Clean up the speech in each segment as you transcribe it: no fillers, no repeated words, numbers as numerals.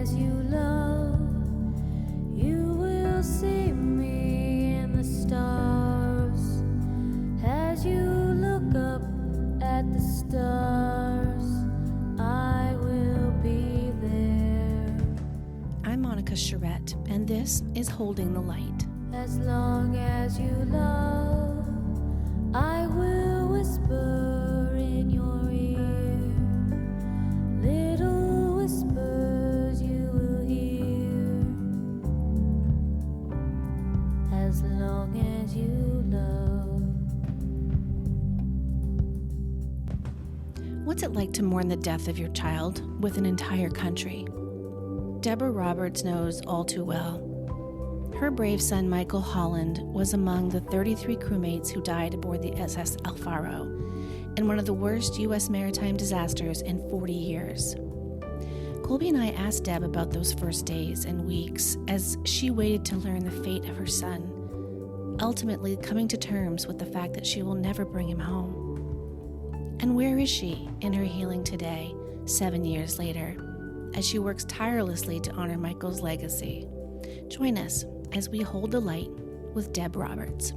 as you love, you will see me in the stars. As you look up at the stars, I will be there. I'm Monica Charette, and this is Holding the Light. As long as you love, I will whisper in your ear. Little whispers you will hear. As long as you love. What's it like to mourn the death of your child with an entire country? Deb Roberts knows all too well. Her brave son, Michael Holland, was among the 33 crewmates who died aboard the SS Elfaro in one of the worst U.S. maritime disasters in 40 years. Colby and I asked Deb about those first days and weeks as she waited to learn the fate of her son, ultimately coming to terms with the fact that she will never bring him home. And where is she in her healing today, 7 years later, as she works tirelessly to honor Michael's legacy? Join us as we hold the light with Deb Roberts.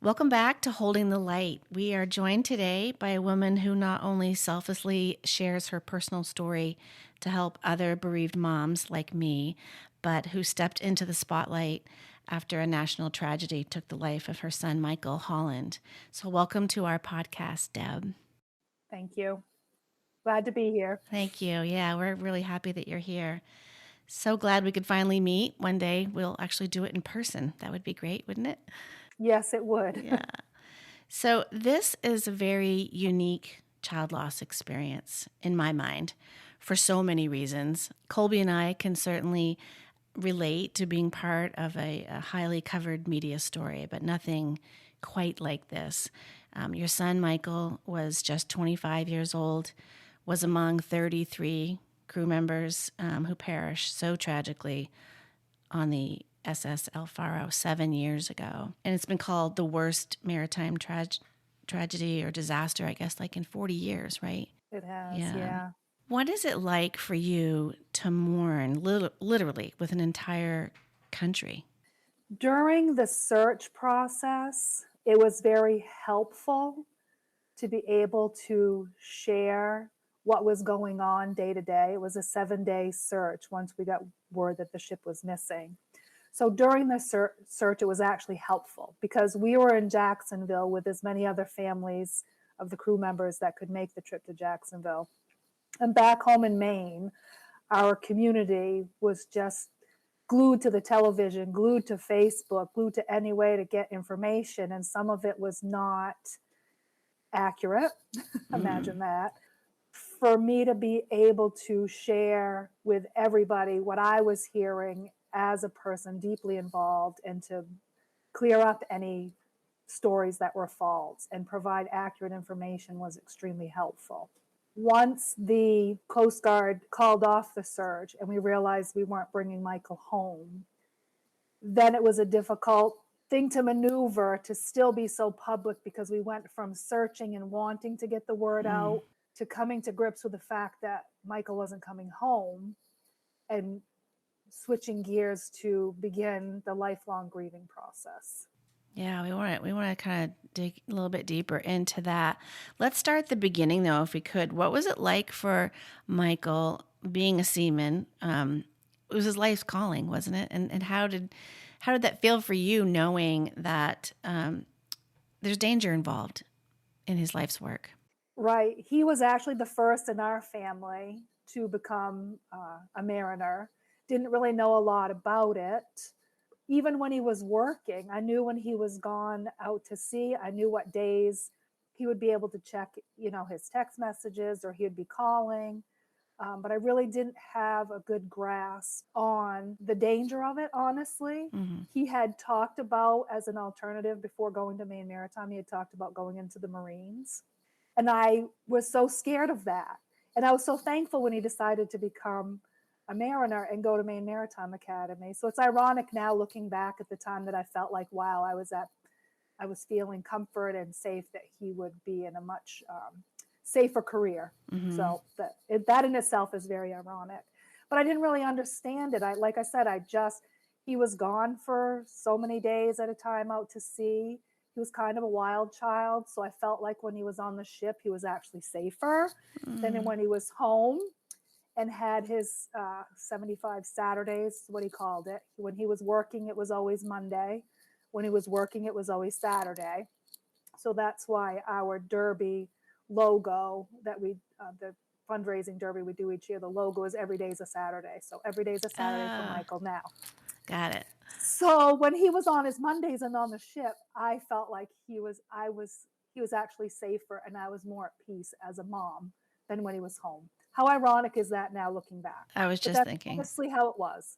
Welcome back to Holding the Light. We are joined today by a woman who not only selflessly shares her personal story to help other bereaved moms like me, but who stepped into the spotlight after a national tragedy took the life of her son, Michael Holland. So welcome to our podcast, Deb. Thank you. Glad to be here. Thank you. Yeah, we're really happy that you're here. So glad we could finally meet. One day we'll actually do it in person. That would be great, wouldn't it? Yes, it would. Yeah. So this is a very unique child loss experience in my mind for so many reasons. Colby and I can certainly relate to being part of a highly covered media story, but nothing quite like this. Your son, Michael, was just 25 years old, was among 33 crew members who perished so tragically on the SS Elfaro 7 years ago. And it's been called the worst maritime tragedy or disaster, I guess, like in 40 years, right? It has, yeah. What is it like for you to mourn literally with an entire country? During the search process, it was very helpful to be able to share what was going on day to day. It was a 7-day search once we got word that the ship was missing. So during the search, it was actually helpful because we were in Jacksonville with as many other families of the crew members that could make the trip to Jacksonville. And back home in Maine, our community was just glued to the television, glued to Facebook, glued to any way to get information. And some of it was not accurate. Imagine that. For me to be able to share with everybody what I was hearing as a person deeply involved and to clear up any stories that were false and provide accurate information was extremely helpful. Once the Coast Guard called off the search and we realized we weren't bringing Michael home, then it was a difficult thing to maneuver to still be so public because we went from searching and wanting to get the word out to coming to grips with the fact that Michael wasn't coming home and switching gears to begin the lifelong grieving process. Yeah, we want to kind of dig a little bit deeper into that. Let's start at the beginning, though, if we could. What was it like for Michael being a seaman? It was his life's calling, wasn't it? And how did that feel for you, knowing that there's danger involved in his life's work? Right. He was actually the first in our family to become a mariner. Didn't really know a lot about it. Even when he was working, I knew when he was gone out to sea, I knew what days he would be able to check, his text messages or he would be calling. But I really didn't have a good grasp on the danger of it, honestly. Mm-hmm. He had talked about, as an alternative before going to Maine Maritime, he had talked about going into the Marines. And I was so scared of that. And I was so thankful when he decided to become a mariner and go to Maine Maritime Academy. So it's ironic now looking back at the time that I felt like, wow, I was feeling comfort and safe that he would be in a much safer career. Mm-hmm. So that in itself is very ironic. But I didn't really understand it. Like I said, he was gone for so many days at a time out to sea. He was kind of a wild child. So I felt like when he was on the ship, he was actually safer than when he was home and had his 75 Saturdays, what he called it. When he was working, it was always Monday. When he was working, it was always Saturday. So that's why our Derby logo that the fundraising Derby we do each year, the logo is every day is a Saturday. So every day is a Saturday for Michael now. Got it. So when he was on his Mondays and on the ship, I felt like he was actually safer and I was more at peace as a mom than when he was home. How ironic is that now looking back? I was just thinking. Honestly, how it was.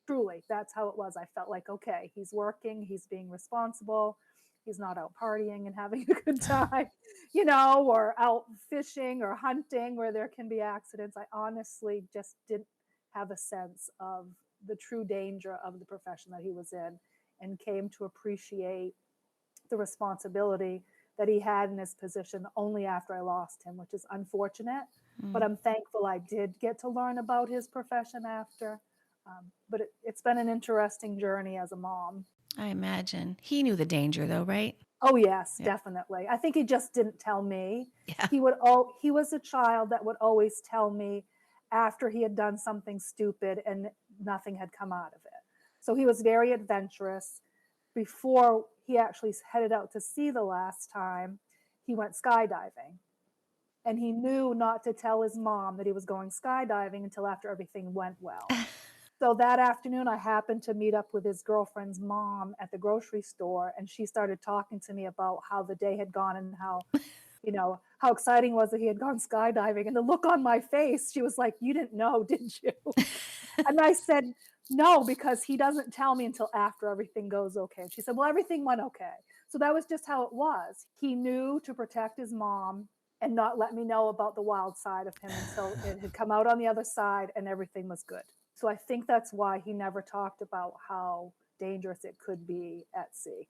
Truly, that's how it was. I felt like, okay, he's working, he's being responsible. He's not out partying and having a good time, or out fishing or hunting where there can be accidents. I honestly just didn't have a sense of the true danger of the profession that he was in and came to appreciate the responsibility that he had in his position only after I lost him, which is unfortunate. But I'm thankful I did get to learn about his profession after. But it's been an interesting journey as a mom. I imagine. He knew the danger though, right? Oh, yes, definitely. I think he just didn't tell me. Yeah. He was a child that would always tell me after he had done something stupid and nothing had come out of it. So he was very adventurous. Before he actually headed out to sea the last time, he went skydiving. And he knew not to tell his mom that he was going skydiving until after everything went well. So that afternoon, I happened to meet up with his girlfriend's mom at the grocery store, and she started talking to me about how the day had gone and how exciting it was that he had gone skydiving. And the look on my face, she was like, "You didn't know, did you?" And I said, "No, because he doesn't tell me until after everything goes okay." And she said, "Well, everything went okay." So that was just how it was. He knew to protect his mom and not let me know about the wild side of him until it had come out on the other side and everything was good. So I think that's why he never talked about how dangerous it could be at sea.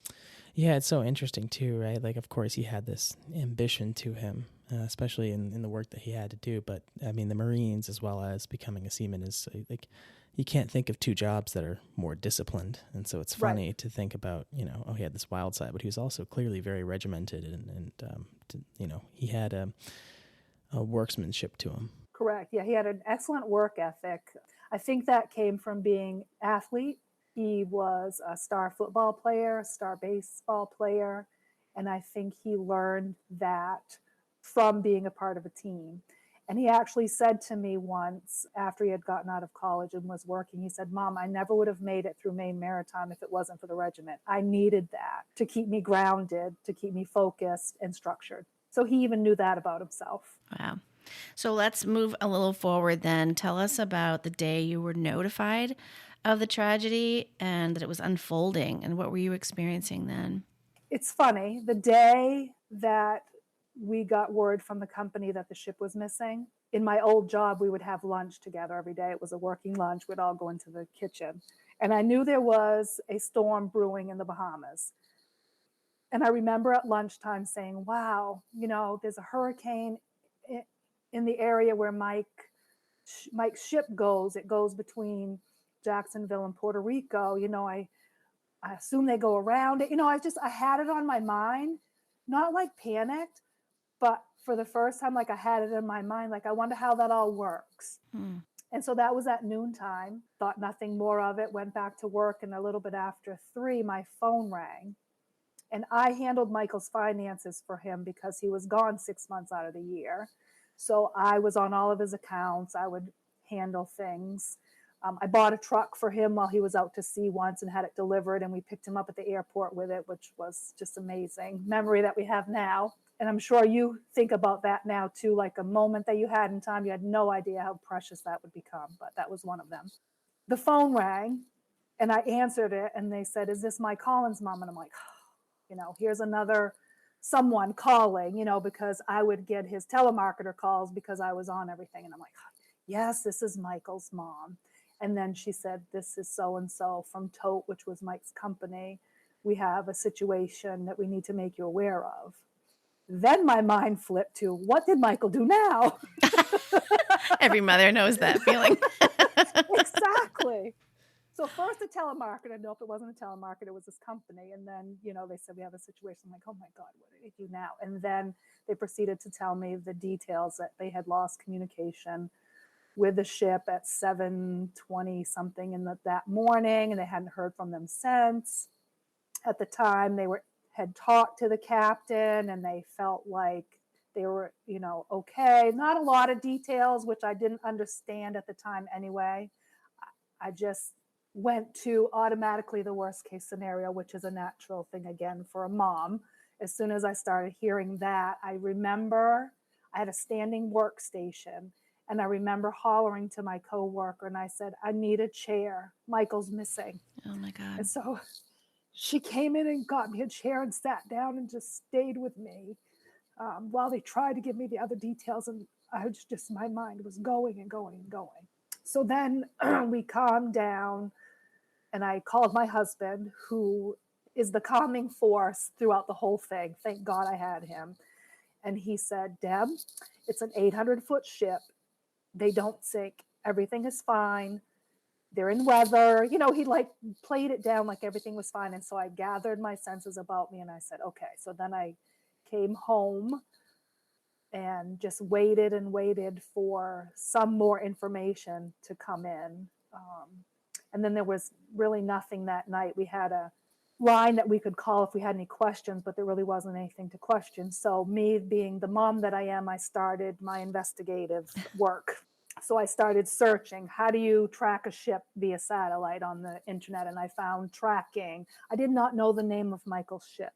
Yeah, it's so interesting too, right? Like, of course, he had this ambition to him, especially in the work that he had to do. But I mean, the Marines, as well as becoming a seaman, is like you can't think of two jobs that are more disciplined. And so it's funny to think about, he had this wild side, but he was also clearly very regimented, and he had a worksmanship to him. Correct. Yeah, he had an excellent work ethic. I think that came from being athlete. He was a star football player, a star baseball player, and I think he learned that from being a part of a team. And he actually said to me once, after he had gotten out of college and was working, he said, "Mom, I never would have made it through Maine Maritime if it wasn't for the regiment. I needed that to keep me grounded, to keep me focused and structured." So he even knew that about himself. Wow. So let's move a little forward then. Tell us about the day you were notified of the tragedy and that it was unfolding, and what were you experiencing then? It's funny. The day that we got word from the company that the ship was missing, in my old job, we would have lunch together every day. It was a working lunch. We'd all go into the kitchen. And I knew there was a storm brewing in the Bahamas. And I remember at lunchtime saying, wow, there's a hurricane in the area where Mike's ship goes. It goes between Jacksonville and Puerto Rico. I assume they go around it. I had it on my mind, not like panicked, but for the first time, like I had it in my mind, like I wonder how that all works. And so that was at noontime, thought nothing more of it, went back to work, and a little bit after 3, my phone rang. And I handled Michael's finances for him because he was gone 6 months out of the year. So I was on all of his accounts. I would handle things. I bought a truck for him while he was out to sea once and had it delivered, and we picked him up at the airport with it, which was just amazing memory that we have now. And I'm sure you think about that now too, like a moment that you had in time. You had no idea how precious that would become, but that was one of them. The phone rang and I answered it, and they said, "Is this Mike Holland's mom?" And I'm like, here's another someone calling, because I would get his telemarketer calls because I was on everything. And I'm like, "Yes, this is Michael's mom." And then she said, "This is so-and-so from Tote," which was Mike's company. "We have a situation that we need to make you aware of." Then my mind flipped to, what did Michael do now? Every mother knows that feeling. Exactly. So first a telemarketer, nope, it wasn't a telemarketer, it was this company. And then, they said, we have a situation. I'm like, oh my God, what did he do now? And then they proceeded to tell me the details that they had lost communication with the ship at 7:20 something in that morning, and they hadn't heard from them since. At the time, they had talked to the captain, and they felt like they were, okay. Not a lot of details, which I didn't understand at the time anyway. I just went to automatically the worst case scenario, which is a natural thing again for a mom. As soon as I started hearing that, I remember I had a standing workstation, and I remember hollering to my coworker, and I said, I need a chair. Michael's missing. Oh my God. And so she came in and got me a chair and sat down and just stayed with me while they tried to give me the other details. And my mind was going and going and going. So then we calmed down, and I called my husband, who is the calming force throughout the whole thing. Thank God I had him. And he said, Deb, it's an 800-foot ship. They don't sink. Everything is fine. They're in weather. He played it down like everything was fine. And so I gathered my senses about me, and I said, okay. So then I came home and just waited and waited for some more information to come in. And then there was really nothing that night. We had a line that we could call if we had any questions, but there really wasn't anything to question. So me being the mom that I am, I started my investigative work. So I started searching, how do you track a ship via satellite on the internet? And I found tracking. I did not know the name of Michael's ship.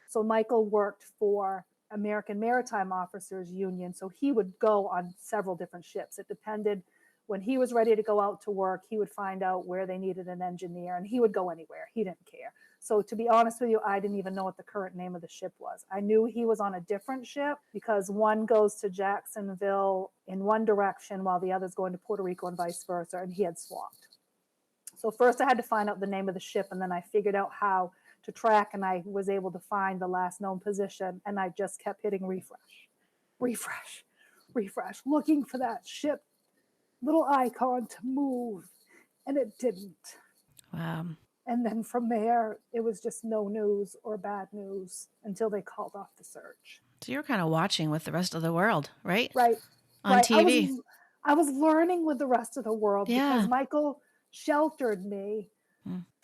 So Michael worked for American Maritime Officers Union. So he would go on several different ships. It depended. When he was ready to go out to work, he would find out where they needed an engineer, and he would go anywhere. He didn't care. So to be honest with you, I didn't even know what the current name of the ship was. I knew he was on a different ship because one goes to Jacksonville in one direction while the other's going to Puerto Rico and vice versa, and he had swapped. So first I had to find out the name of the ship, and then I figured out how to track, and I was able to find the last known position, and I just kept hitting refresh, looking for that ship little icon to move, and it didn't. Wow. And then from there, it was just no news or bad news until they called off the search. So you're kind of watching with the rest of the world, right? Right. On TV. I was learning with the rest of the world because Michael sheltered me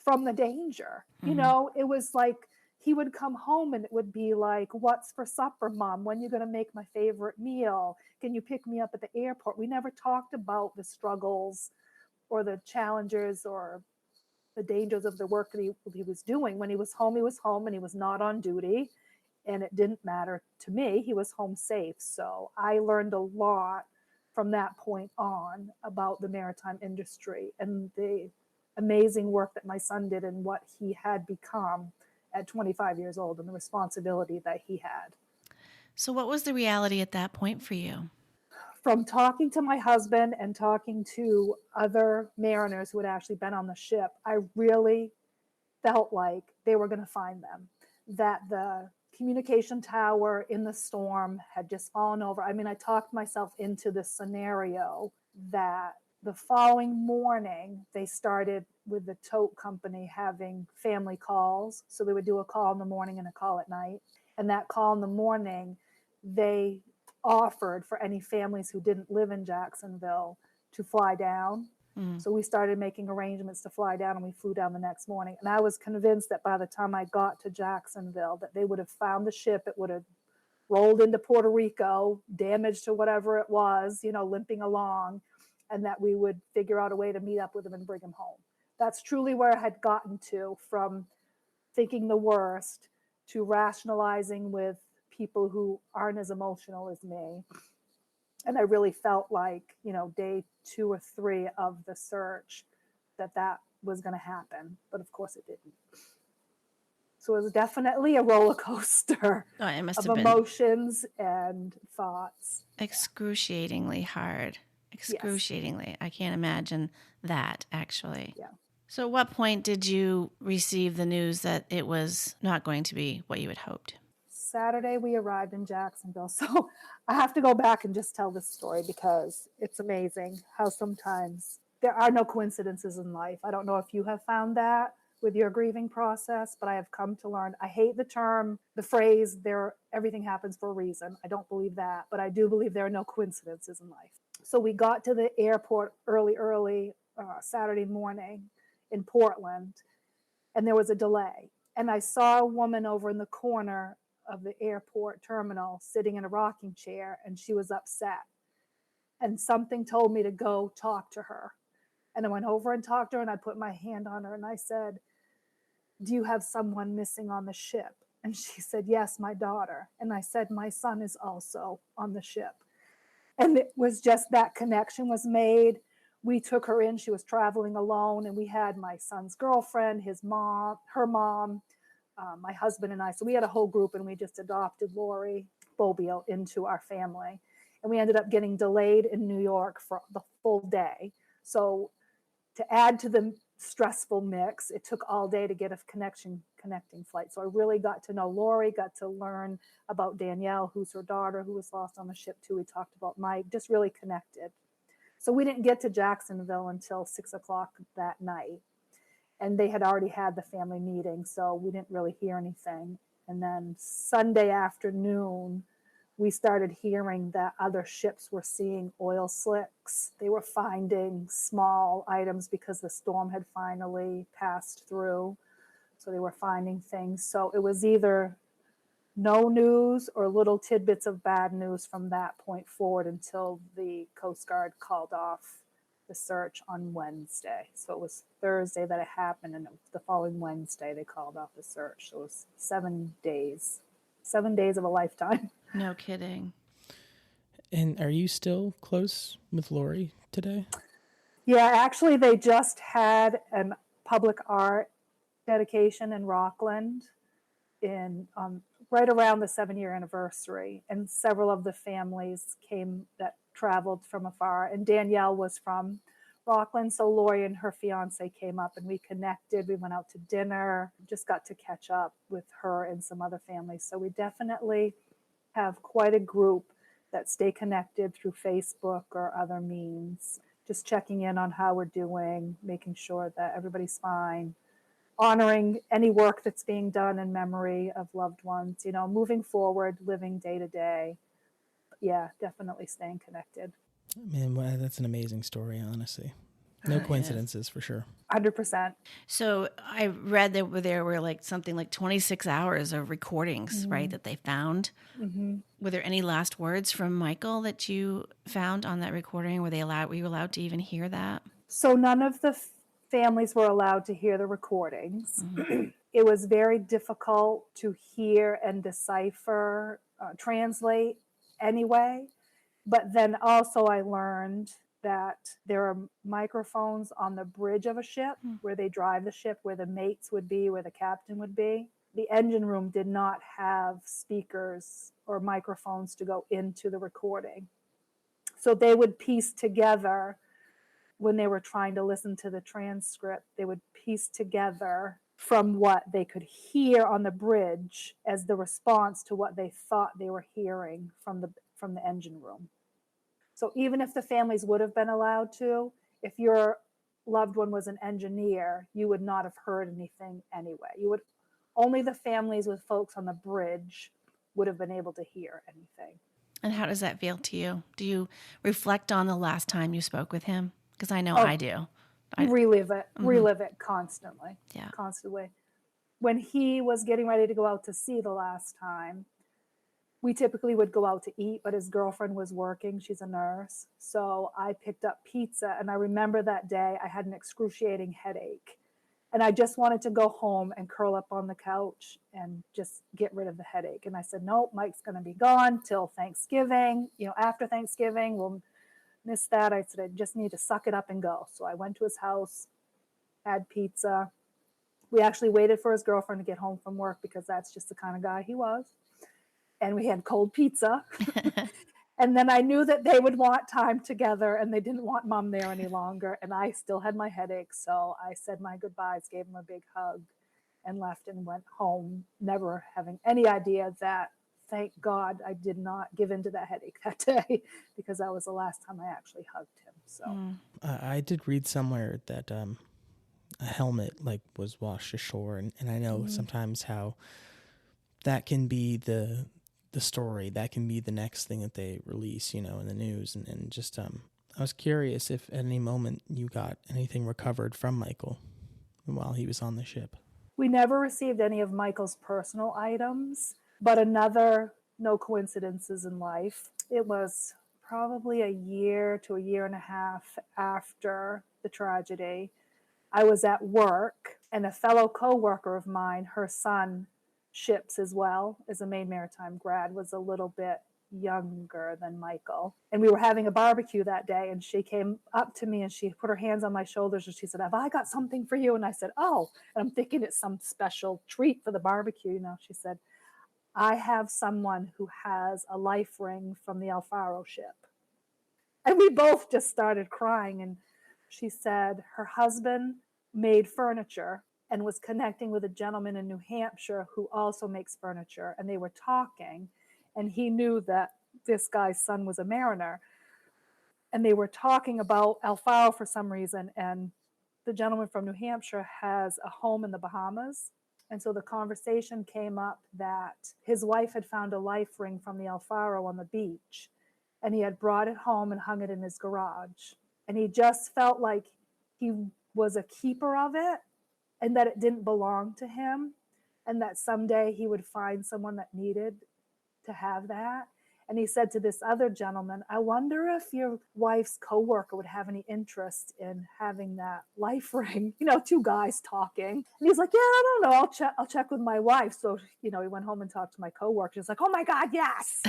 from the danger. It was like he would come home and it would be like, what's for supper, Mom? When are you going to make my favorite meal? Can you pick me up at the airport? We never talked about the struggles or the challenges or the dangers of the work that he was doing. When he was home, and he was not on duty. And it didn't matter to me. He was home safe. So I learned a lot from that point on about the maritime industry and the amazing work that my son did and what he had become at 25 years old and the responsibility that he had. So what was the reality at that point for you? From talking to my husband and talking to other mariners who had actually been on the ship, I really felt like they were going to find them, that the communication tower in the storm had just fallen over. I mean, I talked myself into this scenario that the following morning, they started with the tote company having family calls. So they would do a call in the morning and a call at night. And that call in the morning, they offered for any families who didn't live in Jacksonville to fly down. So we started making arrangements to fly down, and we flew down the next morning. And I was convinced that by the time I got to Jacksonville, that they would have found the ship. It would have rolled into Puerto Rico, damaged to whatever it was, limping along, and that we would figure out a way to meet up with them and bring them home. That's truly where I had gotten to, from thinking the worst to rationalizing with people who aren't as emotional as me. And I really felt like, day 2 or 3 of the search, that was going to happen. But of course it didn't. So it was definitely a roller coaster of emotions and thoughts. Excruciatingly hard. Excruciatingly. Yes. I can't imagine that, actually. Yeah. So at what point did you receive the news that it was not going to be what you had hoped? Saturday we arrived in Jacksonville. So I have to go back and just tell this story because it's amazing how sometimes there are no coincidences in life. I don't know if you have found that with your grieving process, but I have come to learn. I hate the phrase, everything happens for a reason. I don't believe that, but I do believe there are no coincidences in life. So we got to the airport early Saturday morning in Portland, and there was a delay. And I saw a woman over in the corner of the airport terminal sitting in a rocking chair, and she was upset. And something told me to go talk to her. And I went over and talked to her, and I put my hand on her, and I said, "Do you have someone missing on the ship?" And she said, "Yes, my daughter." And I said, "My son is also on the ship." And it was just that connection was made. We took her in. She was traveling alone, and we had my son's girlfriend, his mom, her mom, my husband and I. So we had a whole group, and we just adopted Lori Bobio into our family. And we ended up getting delayed in New York for the full day. So to add to the stressful mix, it took all day to get a connecting flight. So I really got to know Lori, got to learn about Danielle, who's her daughter, who was lost on the ship too. We talked about Mike, just really connected. So we didn't get to Jacksonville until 6:00 that night. And they had already had the family meeting, so we didn't really hear anything. And then Sunday afternoon, we started hearing that other ships were seeing oil slicks. They were finding small items because the storm had finally passed through. So they were finding things. So it was either no news or little tidbits of bad news from that point forward until the Coast Guard called off the search on Wednesday. So it was Thursday that it happened, and the following Wednesday they called off the search. So it was 7 days. 7 days of a lifetime. No kidding. And are you still close with Lori today? Yeah, actually, they just had a public art dedication in Rockland in right around the 7-year anniversary, and several of the families came that traveled from afar. And Danielle was from Rockland, so Lori and her fiance came up, and we connected. We went out to dinner, just got to catch up with her and some other families. So we definitely have quite a group that stay connected through Facebook or other means, just checking in on how we're doing, making sure that everybody's fine, honoring any work that's being done in memory of loved ones, moving forward, living day to day. Yeah, definitely staying connected. Man, wow, that's an amazing story, honestly. No coincidences for sure. 100%. So I read that there were something like 26 hours of recordings, right, that they found. Mm-hmm. Were there any last words from Michael that you found on that recording? Were you allowed to even hear that? So none of the families were allowed to hear the recordings. Mm-hmm. It was very difficult to hear and decipher, translate anyway. But then also I learned that there are microphones on the bridge of a ship where they drive the ship, where the mates would be, where the captain would be. The engine room did not have speakers or microphones to go into the recording. So they would piece together, when they were trying to listen to the transcript, they would piece together from what they could hear on the bridge as the response to what they thought they were hearing from the engine room. So even if the families would have been allowed to, if your loved one was an engineer, you would not have heard anything anyway. Only the families with folks on the bridge would have been able to hear anything. And how does that feel to you? Do you reflect on the last time you spoke with him? Because I know I do. Relive it constantly. Yeah. Constantly. When he was getting ready to go out to sea the last time, we typically would go out to eat, but his girlfriend was working. She's a nurse. So I picked up pizza, and I remember that day I had an excruciating headache. And I just wanted to go home and curl up on the couch and just get rid of the headache. And I said, nope, Mike's going to be gone till Thanksgiving. After Thanksgiving, we'll miss that. I said, I just need to suck it up and go. So I went to his house, had pizza. We actually waited for his girlfriend to get home from work because that's just the kind of guy he was. And we had cold pizza. And then I knew that they would want time together, and they didn't want mom there any longer. And I still had my headache. So I said my goodbyes, gave him a big hug, and left and went home, never having any idea that thank God I did not give in to that headache that day, because that was the last time I actually hugged him. So I did read somewhere that a helmet like was washed ashore, and I know sometimes how that can be the story, that can be the next thing that they release, in the news, and just I was curious if at any moment you got anything recovered from Michael while he was on the ship. we never received any of Michael's personal items, but another no coincidences in life. It was probably a year to a year and a half after the tragedy. I was at work, and a fellow co-worker of mine, her son ships as well as a Maine Maritime grad, was a little bit younger than Michael. And we were having a barbecue that day, and she came up to me and she put her hands on my shoulders and she said, "Have I got something for you?" And I said, "Oh," and I'm thinking it's some special treat for the barbecue. She said, "I have someone who has a life ring from the Elfaro ship." And we both just started crying. And she said her husband made furniture and was connecting with a gentleman in New Hampshire who also makes furniture. And they were talking, and he knew that this guy's son was a mariner. And they were talking about Elfaro for some reason. And the gentleman from New Hampshire has a home in the Bahamas. And so the conversation came up that his wife had found a life ring from the Elfaro on the beach, and he had brought it home and hung it in his garage. And he just felt like he was a keeper of it, and that it didn't belong to him, and that someday he would find someone that needed to have that. And he said to this other gentleman, "I wonder if your wife's coworker would have any interest in having that life ring." Two guys talking. And he's like, "Yeah, I don't know. I'll check with my wife." So, he went home and talked to my coworker. He's like, "Oh my God, yes."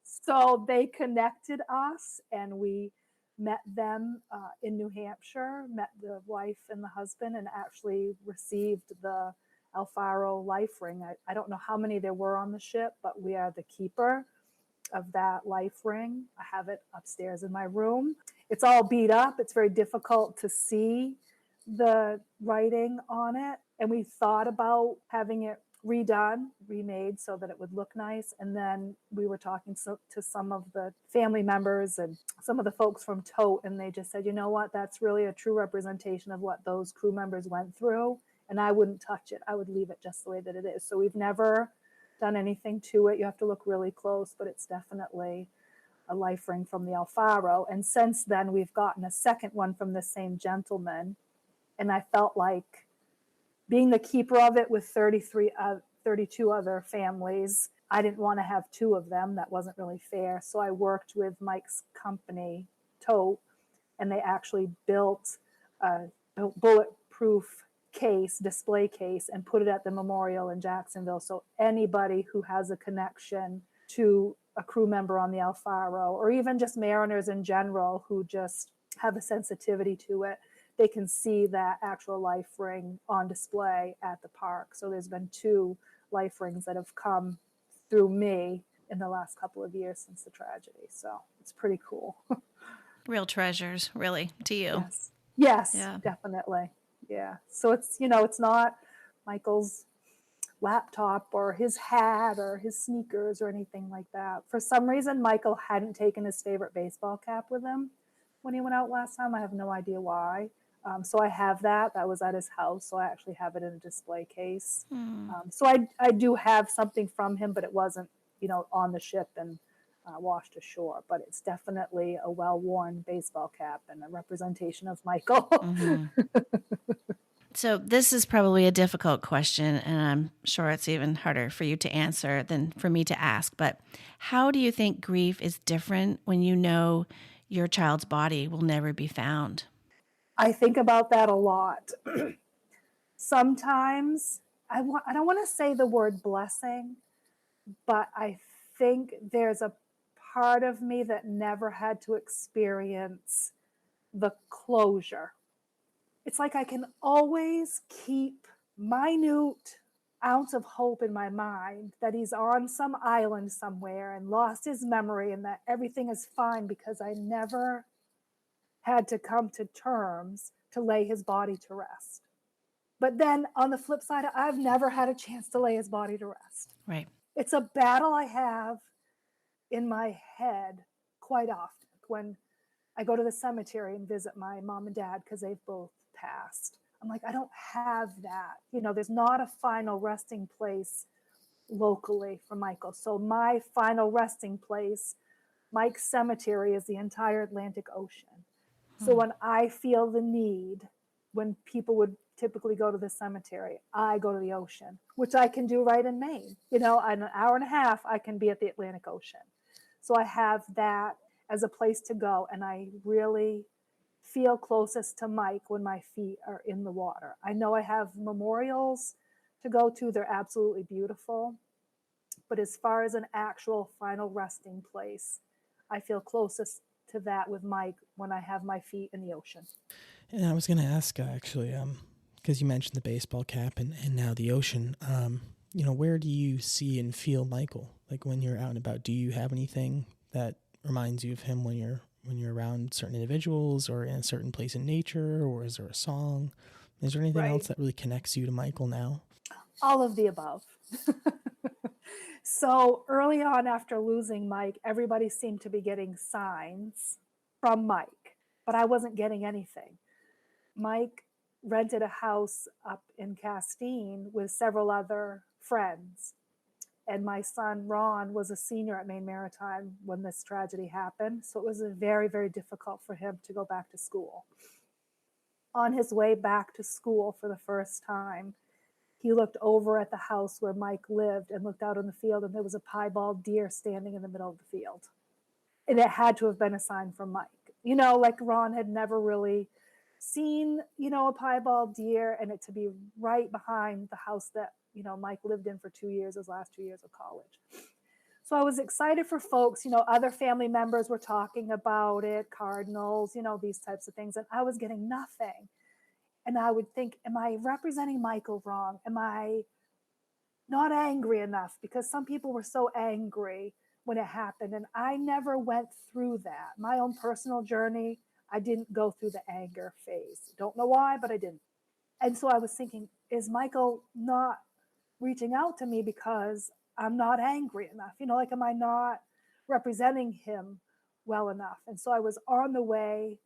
So they connected us, and we met them in New Hampshire, met the wife and the husband, and actually received the Elfaro life ring. I don't know how many there were on the ship, but we are the keeper of that life ring. I have it upstairs in my room. It's all beat up. It's very difficult to see the writing on it. And we thought about having it redone, remade so that it would look nice. And then we were talking to some of the family members and some of the folks from Tote, and they just said, "You know what, that's really a true representation of what those crew members went through. And I wouldn't touch it. I would leave it just the way that it is." So we've never done anything to it. You have to look really close, but it's definitely a life ring from the Elfaro. And since then, we've gotten a second one from the same gentleman. And I felt like, being the keeper of it with 32 other families, I didn't want to have two of them. That wasn't really fair. So I worked with Mike's company, Tote, and they actually built a bulletproof display case, and put it at the memorial in Jacksonville. So anybody who has a connection to a crew member on the Elfaro, or even just mariners in general who just have a sensitivity to it, they can see that actual life ring on display at the park. So there's been 2 life rings that have come through me in the last couple of years since the tragedy. So it's pretty cool. Real treasures, really, to you. Yes, Yeah. Definitely. Yeah. So it's, it's not Michael's laptop or his hat or his sneakers or anything like that. For some reason, Michael hadn't taken his favorite baseball cap with him when he went out last time. I have no idea why. So I have that. That was at his house. So I actually have it in a display case. So I do have something from him, but it wasn't, on the ship and washed ashore. But it's definitely a well-worn baseball cap and a representation of Michael. So this is probably a difficult question, and I'm sure it's even harder for you to answer than for me to ask. But how do you think grief is different when you know your child's body will never be found? I think about that a lot. Sometimes I don't want to say the word blessing, but I think there's a part of me that never had to experience the closure. It's like I can always keep minute ounce of hope in my mind that he's on some island somewhere and lost his memory, and that everything is fine, because I never had to come to terms to lay his body to rest. But then on the flip side, I've never had a chance to lay his body to rest. Right. It's a battle I have in my head quite often when I go to the cemetery and visit my mom and dad because they've both passed. I'm like, I don't have that. There's not a final resting place locally for Michael. So my final resting place, Mike's cemetery, is the entire Atlantic Ocean. So when I feel the need, when people would typically go to the cemetery, I go to the ocean, which I can do right in Maine. In an hour and a half, I can be at the Atlantic Ocean. So I have that as a place to go, and I really feel closest to Mike when my feet are in the water. I know I have memorials to go to. They're absolutely beautiful. But as far as an actual final resting place, I feel closest to that with Mike when I have my feet in the ocean. And I was going to ask, actually, because you mentioned the baseball cap and now the ocean, where do you see and feel Michael? Like when you're out and about, do you have anything that reminds you of him when you're around certain individuals or in a certain place in nature, or is there a song? Is there anything else that really connects you to Michael now? All of the above. So early on after losing Mike, everybody seemed to be getting signs from Mike, but I wasn't getting anything. Mike rented a house up in Castine with several other friends. And my son, Ron, was a senior at Maine Maritime when this tragedy happened. So it was very, very difficult for him to go back to school. On his way back to school for the first time, he looked over at the house where Mike lived and looked out on the field, and there was a piebald deer standing in the middle of the field. And it had to have been a sign from Mike. Like Ron had never really seen, a piebald deer, and it to be right behind the house that, Mike lived in for 2 years, his last 2 years of college. So I was excited for folks, other family members were talking about it, cardinals, these types of things, and I was getting nothing. And I would think, am I representing Michael wrong? Am I not angry enough? Because some people were so angry when it happened. And I never went through that. My own personal journey, I didn't go through the anger phase. Don't know why, but I didn't. And so I was thinking, is Michael not reaching out to me because I'm not angry enough? Am I not representing him well enough? And so I was on the way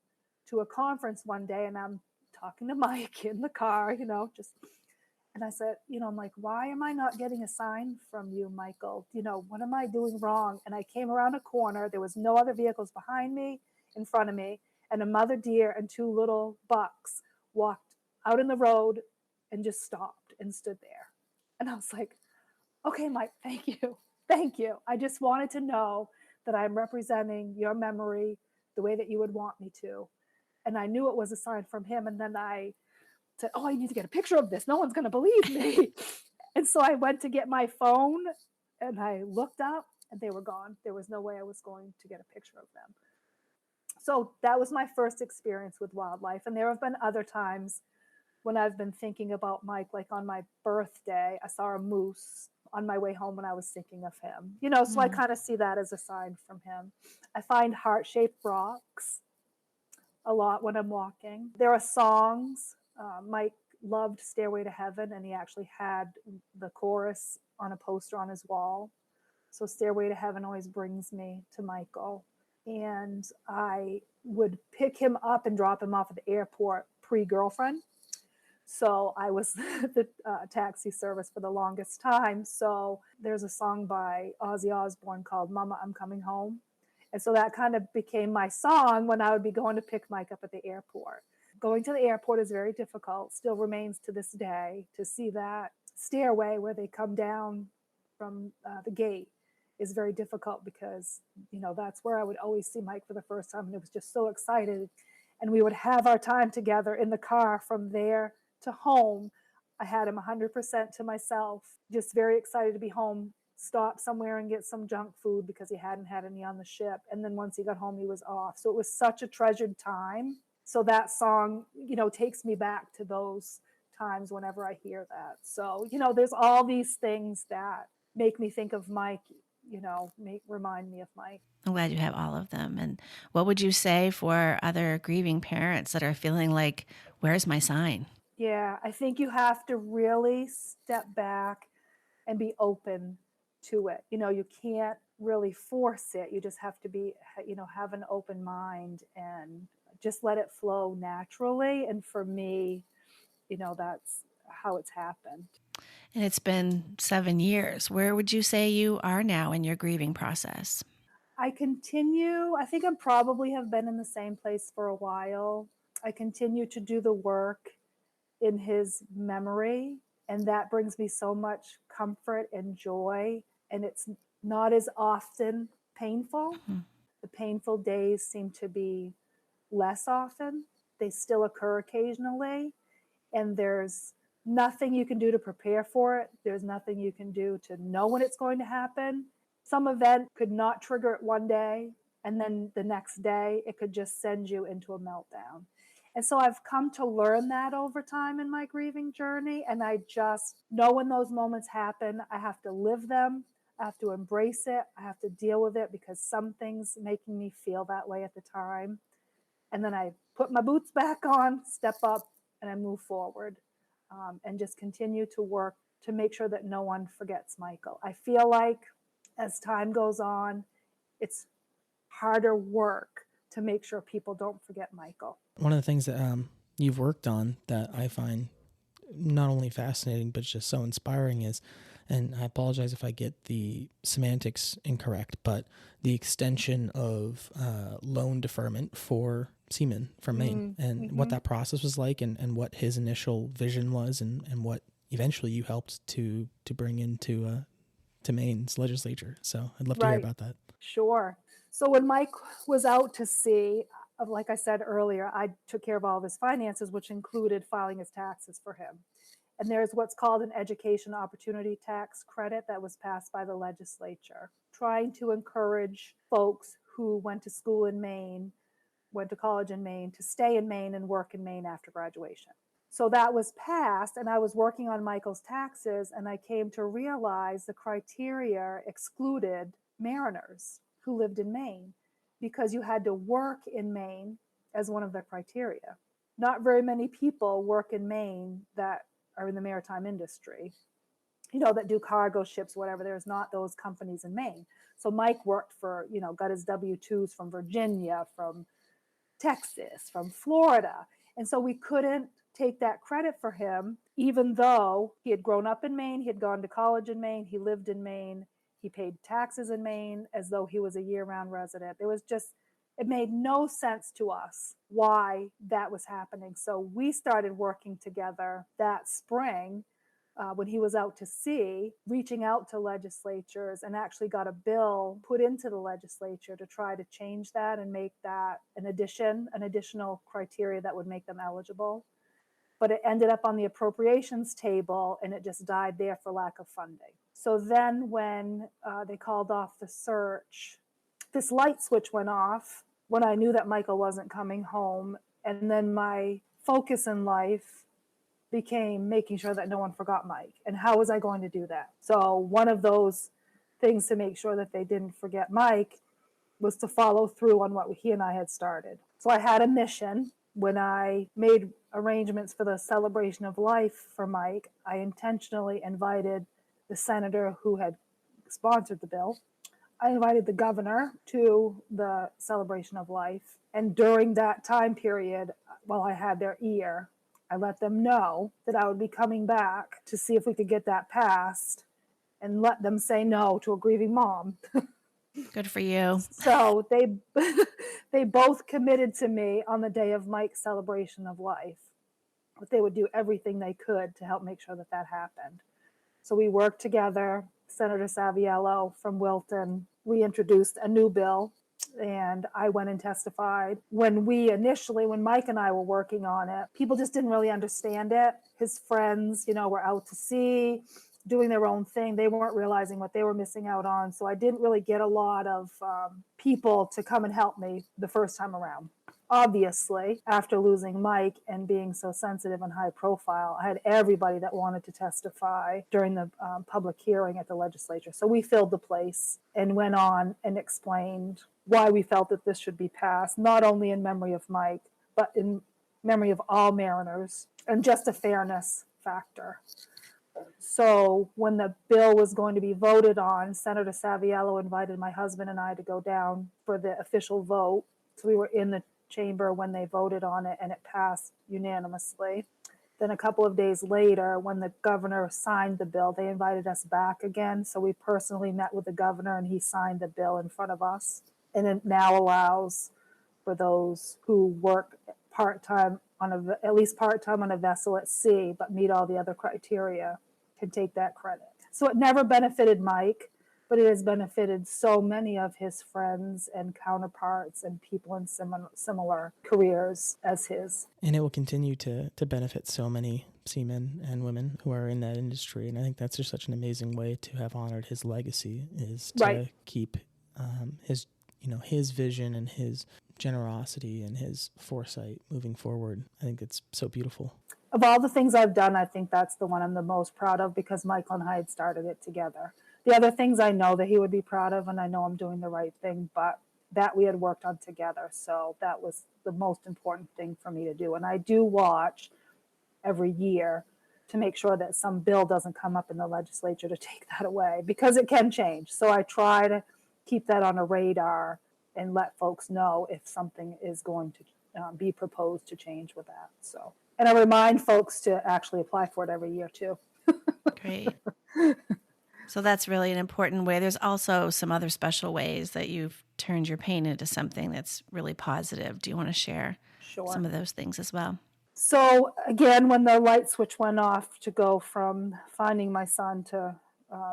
to a conference one day, and I'm talking to Mike in the car, and I said, I'm like, why am I not getting a sign from you, Michael? What am I doing wrong? And I came around a corner. There was no other vehicles behind me, in front of me, and a mother deer and 2 little bucks walked out in the road and just stopped and stood there. And I was like, okay, Mike, thank you. Thank you. I just wanted to know that I'm representing your memory the way that you would want me to. And I knew it was a sign from him. And then I said, I need to get a picture of this. No one's going to believe me. And so I went to get my phone and I looked up and they were gone. There was no way I was going to get a picture of them. So that was my first experience with wildlife. And there have been other times when I've been thinking about Mike, like on my birthday, I saw a moose on my way home when I was thinking of him. So I kind of see that as a sign from him. I find heart-shaped rocks a lot when I'm walking. There are songs. Mike loved Stairway to Heaven, and he actually had the chorus on a poster on his wall. So Stairway to Heaven always brings me to Michael. And I would pick him up and drop him off at the airport pre-girlfriend. So I was the taxi service for the longest time. So there's a song by Ozzy Osbourne called Mama, I'm Coming Home. And so that kind of became my song when I would be going to pick Mike up at the airport. Going to the airport is very difficult, still remains to this day, to see that stairway where they come down from the gate is very difficult because, that's where I would always see Mike for the first time. And it was just so excited. And we would have our time together in the car from there to home. I had him 100% to myself, just very excited to be home, stop somewhere and get some junk food because he hadn't had any on the ship. And then once he got home, he was off. So it was such a treasured time. So that song, takes me back to those times whenever I hear that. So, there's all these things that make me think of Mike, remind me of Mike. I'm glad you have all of them. And what would you say for other grieving parents that are feeling like, where's my sign? Yeah, I think you have to really step back and be open to it. You can't really force it. You just have to be, have an open mind and just let it flow naturally. And for me, that's how it's happened. And it's been 7 years. Where would you say you are now in your grieving process? I think I probably have been in the same place for a while. I continue to do the work in his memory, and that brings me so much comfort and joy. And it's not as often painful. Mm-hmm. The painful days seem to be less often. They still occur occasionally, and there's nothing you can do to prepare for it. There's nothing you can do to know when it's going to happen. Some event could not trigger it one day, and then the next day it could just send you into a meltdown. And so I've come to learn that over time in my grieving journey. And I just know when those moments happen, I have to live them. I have to embrace it. I have to deal with it because something's making me feel that way at the time. And then I put my boots back on, step up, and I move forward, and just continue to work to make sure that no one forgets Michael. I feel like as time goes on, it's harder work to make sure people don't forget Michael. One of the things that you've worked on that I find not only fascinating, but just so inspiring is, and I apologize if I get the semantics incorrect, but the extension of loan deferment for seamen from Maine, and what that process was like, and what his initial vision was, and what eventually you helped to bring into to Maine's legislature. So I'd love to hear about that. Sure. So when Mike was out to sea, like I said earlier, I took care of all of his finances, which included filing his taxes for him. And there's what's called an education opportunity tax credit that was passed by the legislature, trying to encourage folks who went to school in Maine, went to college in Maine, to stay in Maine and work in Maine after graduation. So that was passed, and I was working on Michael's taxes, and I came to realize the criteria excluded mariners who lived in Maine because you had to work in Maine as one of the criteria. Not very many people work in Maine that are in the maritime industry, that do cargo ships, whatever. There's not those companies in Maine. So Mike worked for, got his W-2s from Virginia, from Texas, from Florida. And so we couldn't take that credit for him, even though he had grown up in Maine, he had gone to college in Maine, he lived in Maine, he paid taxes in Maine as though he was a year-round resident. It made no sense to us why that was happening. So we started working together that spring when he was out to sea, reaching out to legislatures, and actually got a bill put into the legislature to try to change that and make that an additional criteria that would make them eligible. But it ended up on the appropriations table, and it just died there for lack of funding. So then when they called off the search, this light switch went off when I knew that Michael wasn't coming home. And then my focus in life became making sure that no one forgot Mike. And how was I going to do that? So one of those things to make sure that they didn't forget Mike was to follow through on what he and I had started. So I had a mission. When I made arrangements for the celebration of life for Mike, I intentionally invited the senator who had sponsored the bill. I invited the governor to the celebration of life. And during that time period, while I had their ear, I let them know that I would be coming back to see if we could get that passed and let them say no to a grieving mom. Good for you. So they both committed to me on the day of Mike's celebration of life, that they would do everything they could to help make sure that that happened. So we worked together. Senator Saviello from Wilton, we introduced a new bill, and I went and testified. When Mike and I were working on it, people just didn't really understand it. His friends, were out to sea, doing their own thing. They weren't realizing what they were missing out on. So I didn't really get a lot of people to come and help me the first time around. Obviously, after losing Mike and being so sensitive and high profile, I had everybody that wanted to testify during the public hearing at the legislature. So we filled the place and went on and explained why we felt that this should be passed, not only in memory of Mike, but in memory of all mariners, and just a fairness factor. So when the bill was going to be voted on, Senator Saviello invited my husband and I to go down for the official vote. So we were in the chamber when they voted on it, and it passed unanimously. Then a couple of days later, when the governor signed the bill, they invited us back again. So we personally met with the governor, and he signed the bill in front of us. And it now allows for those who work part-time at least part-time on a vessel at sea, but meet all the other criteria, can take that credit. So it never benefited Mike, but it has benefited so many of his friends and counterparts and people in similar careers as his. And it will continue to benefit so many seamen and women who are in that industry. And I think that's just such an amazing way to have honored his legacy, is to keep his vision and his generosity and his foresight moving forward. I think it's so beautiful. Of all the things I've done, I think that's the one I'm the most proud of, because Michael and I had started it together. The other things I know that he would be proud of, and I know I'm doing the right thing, but that we had worked on together. So that was the most important thing for me to do. And I do watch every year to make sure that some bill doesn't come up in the legislature to take that away, because it can change. So I try to keep that on a radar and let folks know if something is going to be proposed to change with that. So, and I remind folks to actually apply for it every year too. Great. So that's really an important way. There's also some other special ways that you've turned your pain into something that's really positive. Do you want to share some of those things as well? So again, when the light switch went off to go from finding my son to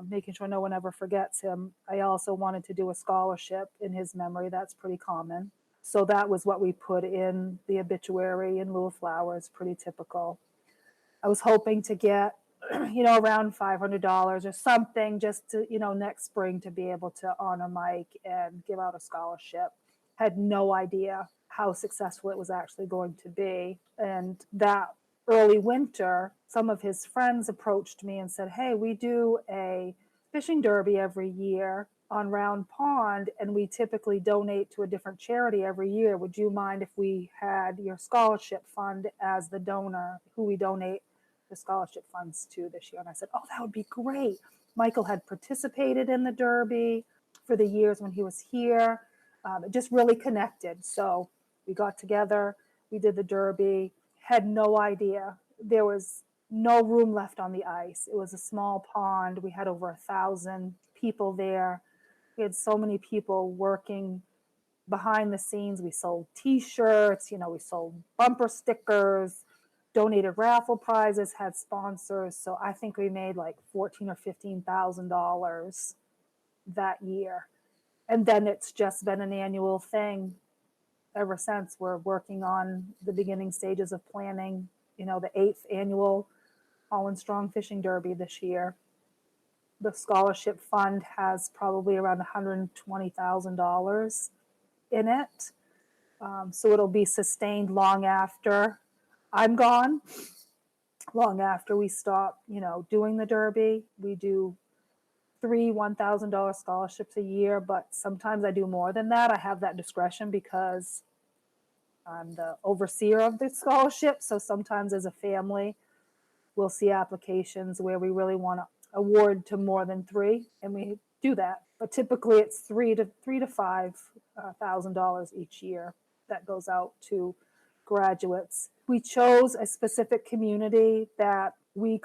making sure no one ever forgets him, I also wanted to do a scholarship in his memory. That's pretty common. So that was what we put in the obituary in lieu of flowers, pretty typical. I was hoping to get, around $500 or something just to, next spring to be able to honor Mike and give out a scholarship. Had no idea how successful it was actually going to be. And that early winter, some of his friends approached me and said, hey, we do a fishing derby every year on Round Pond, and we typically donate to a different charity every year. Would you mind if we had your scholarship fund as the donor, who we donate the scholarship funds to this year? And I said, oh, that would be great. Michael had participated in the derby for the years when he was here. It just really connected. So we got together, we did the derby, had no idea. There was no room left on the ice. It was a small pond. We had over 1,000 people there. We had so many people working behind the scenes. We sold T-shirts, we sold bumper stickers, donated raffle prizes, had sponsors. So I think we made like $14,000 or $15,000 that year. And then it's just been an annual thing ever since. We're working on the beginning stages of planning, the 8th annual Holland Strong Fishing Derby this year. The scholarship fund has probably around $120,000 in it. So it'll be sustained long after I'm gone, long after we stop, doing the derby. We do 3 $1,000 scholarships a year, but sometimes I do more than that. I have that discretion because I'm the overseer of the scholarship. So sometimes as a family, we'll see applications where we really want to award to more than 3, and we do that. But typically it's $3,000 to $5,000 each year that goes out to graduates. We chose a specific community that we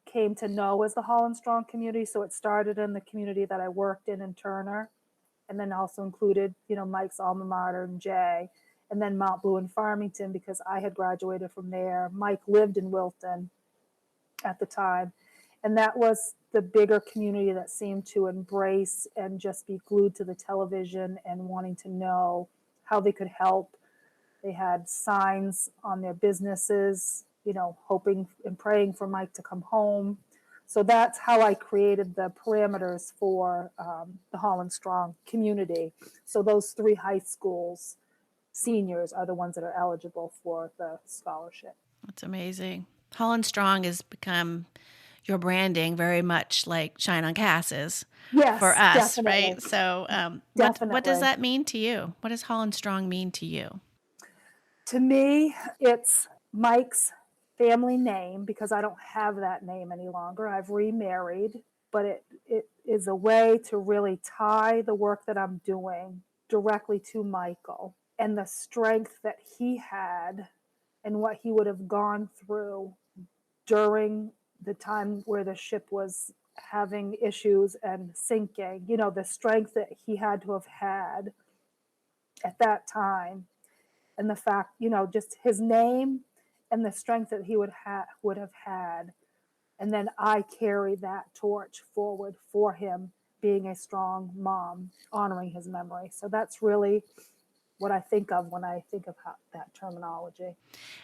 came to know as the Holland Strong community. So it started in the community that I worked in Turner, and then also included, Mike's alma mater and Jay, and then Mount Blue and Farmington, because I had graduated from there. Mike lived in Wilton at the time. And that was the bigger community that seemed to embrace and just be glued to the television and wanting to know how they could help. They had signs on their businesses, hoping and praying for Mike to come home. So that's how I created the parameters for the Holland Strong community. So those 3 high schools, seniors, are the ones that are eligible for the scholarship. That's amazing. Holland Strong has become your branding, very much like Shine on Cass's for us, definitely. right? So what does that mean to you? What does Holland Strong mean to you? To me, it's Mike's family name because I don't have that name any longer. I've remarried, but it is a way to really tie the work that I'm doing directly to Michael and the strength that he had and what he would have gone through during the time where the ship was having issues and sinking, the strength that he had to have had at that time. And the fact, just his name and the strength that he would have had. And then I carry that torch forward for him, being a strong mom, honoring his memory. So that's really what I think of when I think of that terminology.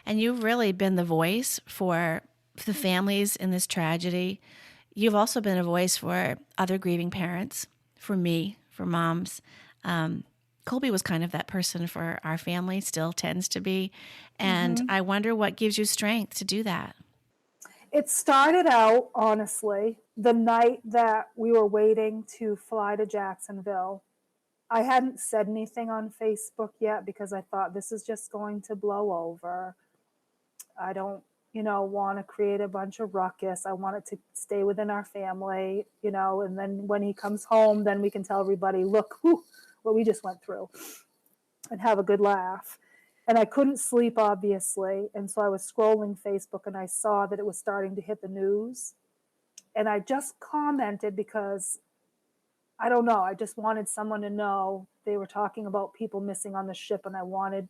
And you've really been the voice for the families in this tragedy. You've also been a voice for other grieving parents, for me, for moms. Colby was kind of that person for our family, still tends to be. And I wonder what gives you strength to do that. It started out, honestly, the night that we were waiting to fly to Jacksonville. I hadn't said anything on Facebook yet because I thought this is just going to blow over. I don't, want to create a bunch of ruckus. I want it to stay within our family, and then when he comes home, then we can tell everybody, look, what we just went through, and have a good laugh. And I couldn't sleep, obviously. And so I was scrolling Facebook and I saw that it was starting to hit the news. And I just commented because, I don't know, I just wanted someone to know they were talking about people missing on the ship. And I wanted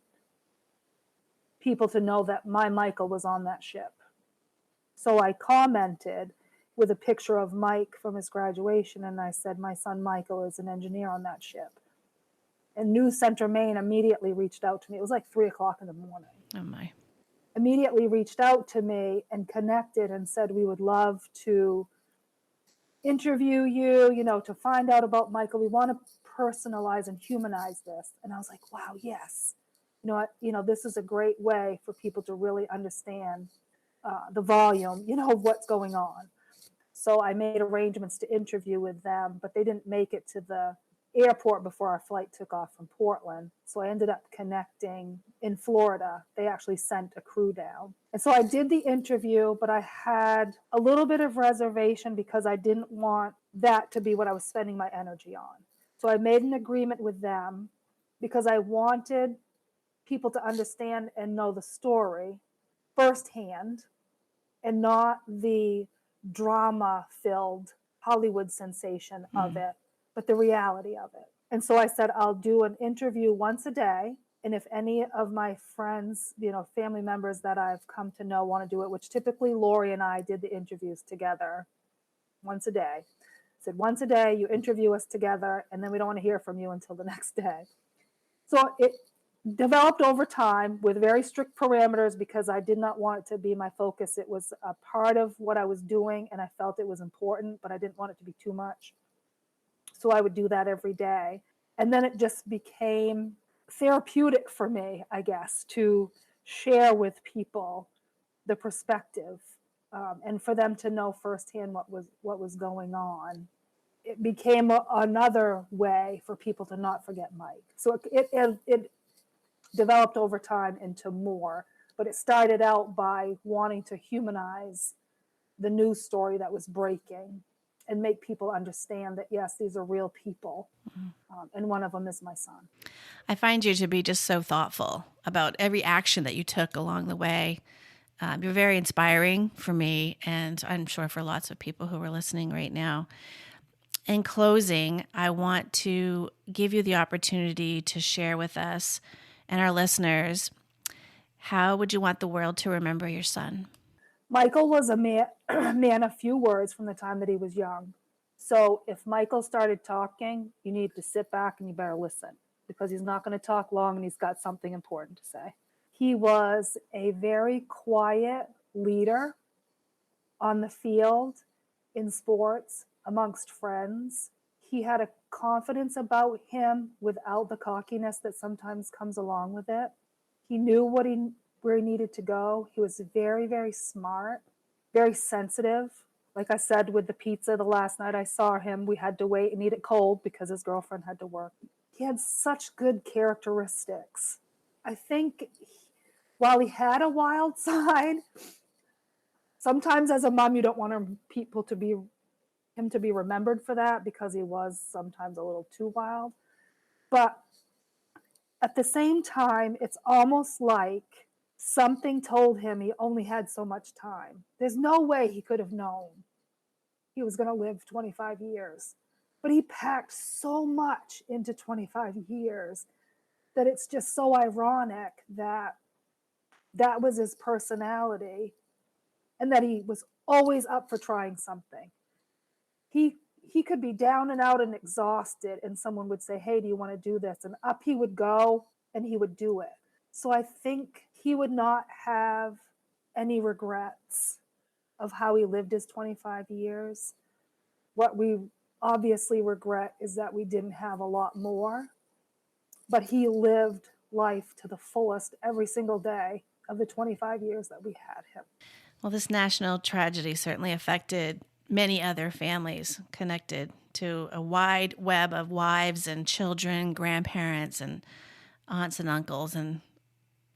people to know that my Michael was on that ship. So I commented with a picture of Mike from his graduation. And I said, my son Michael is an engineer on that ship. And News Center Maine immediately reached out to me. It was like 3:00 in the morning. Oh, my. Immediately reached out to me and connected and said, we would love to interview you, to find out about Michael. We want to personalize and humanize this. And I was like, wow, yes. This is a great way for people to really understand the volume, of what's going on. So I made arrangements to interview with them, but they didn't make it to the airport before our flight took off from Portland. So I ended up connecting in Florida. They actually sent a crew down. And so I did the interview, but I had a little bit of reservation because I didn't want that to be what I was spending my energy on. So I made an agreement with them because I wanted people to understand and know the story firsthand and not the drama-filled Hollywood sensation of it, but the reality of it. And so I said, I'll do an interview once a day. And if any of my friends, family members that I've come to know want to do it, which typically Lori and I did the interviews together once a day. I said, once a day, you interview us together, and then we don't want to hear from you until the next day. So it developed over time with very strict parameters because I did not want it to be my focus. It was a part of what I was doing, and I felt it was important, but I didn't want it to be too much. So I would do that every day. And then it just became therapeutic for me, I guess, to share with people the perspective and for them to know firsthand what was going on. It became another way for people to not forget Mike. So it developed over time into more, but it started out by wanting to humanize the news story that was breaking and make people understand that, yes, these are real people. And one of them is my son. I find you to be just so thoughtful about every action that you took along the way. You're very inspiring for me, and I'm sure for lots of people who are listening right now. In closing, I want to give you the opportunity to share with us and our listeners, how would you want the world to remember your son? Michael was a man of few words from the time that he was young. So if Michael started talking, you need to sit back and you better listen because he's not going to talk long and he's got something important to say. He was a very quiet leader on the field, in sports, amongst friends. He had a confidence about him without the cockiness that sometimes comes along with it. He knew where he needed to go. He was very, very smart, very sensitive. Like I said, with the pizza the last night I saw him, we had to wait and eat it cold because his girlfriend had to work. He had such good characteristics. I think while he had a wild side, Sometimes as a mom, you don't want him to be remembered for that, because he was sometimes a little too wild. But at the same time, it's almost like something told him he only had so much time. There's no way he could have known he was going to live 25 years. But he packed so much into 25 years that it's just so ironic that that was his personality, and that he was always up for trying something. He could be down and out and exhausted, and someone would say, hey, do you want to do this? And up he would go, and he would do it. So I think he would not have any regrets of how he lived his 25 years. What we obviously regret is that we didn't have a lot more, but he lived life to the fullest every single day of the 25 years that we had him. Well, this national tragedy certainly affected many other families connected to a wide web of wives and children, grandparents and aunts and uncles, and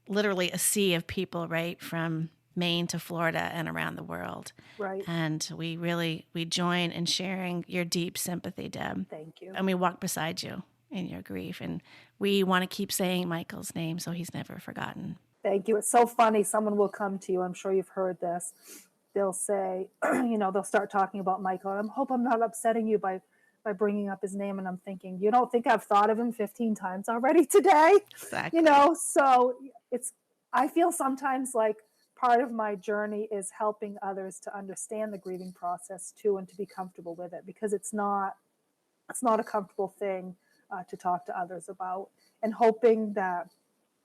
literally a sea of people, right, from Maine to Florida and around the world. Right. And we join in sharing your deep sympathy, Deb. Thank you. And we walk beside you in your grief. And we want to keep saying Michael's name so he's never forgotten. Thank you. It's so funny. Someone will come to you. I'm sure you've heard this. They'll say, they'll start talking about Michael. And I hope I'm not upsetting you by bringing up his name. And I'm thinking, you don't think I've thought of him 15 times already today? Exactly. So I feel sometimes like part of my journey is helping others to understand the grieving process too, and to be comfortable with it, because it's not a comfortable thing to talk to others about, and hoping that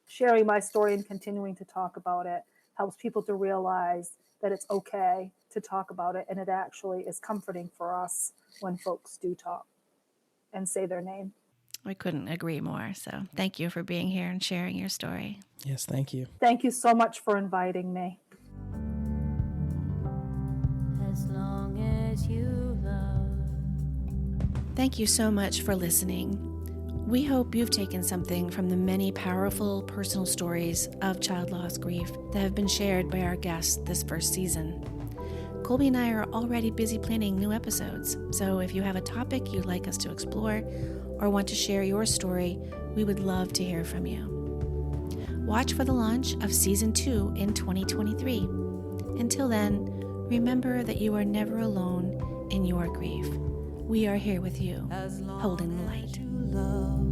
sharing my story and continuing to talk about it helps people to realize that it's okay to talk about it, and it actually is comforting for us when folks do talk and say their name. We couldn't agree more. So thank you for being here and sharing your story. Yes, thank you. Thank you so much for inviting me. As long as you love. Thank you so much for listening. We hope you've taken something from the many powerful personal stories of child loss grief that have been shared by our guests this first season. Colby and I are already busy planning new episodes, so if you have a topic you'd like us to explore or want to share your story, we would love to hear from you. Watch for the launch of Season 2 in 2023. Until then, remember that you are never alone in your grief. We are here with you, holding the light. Love.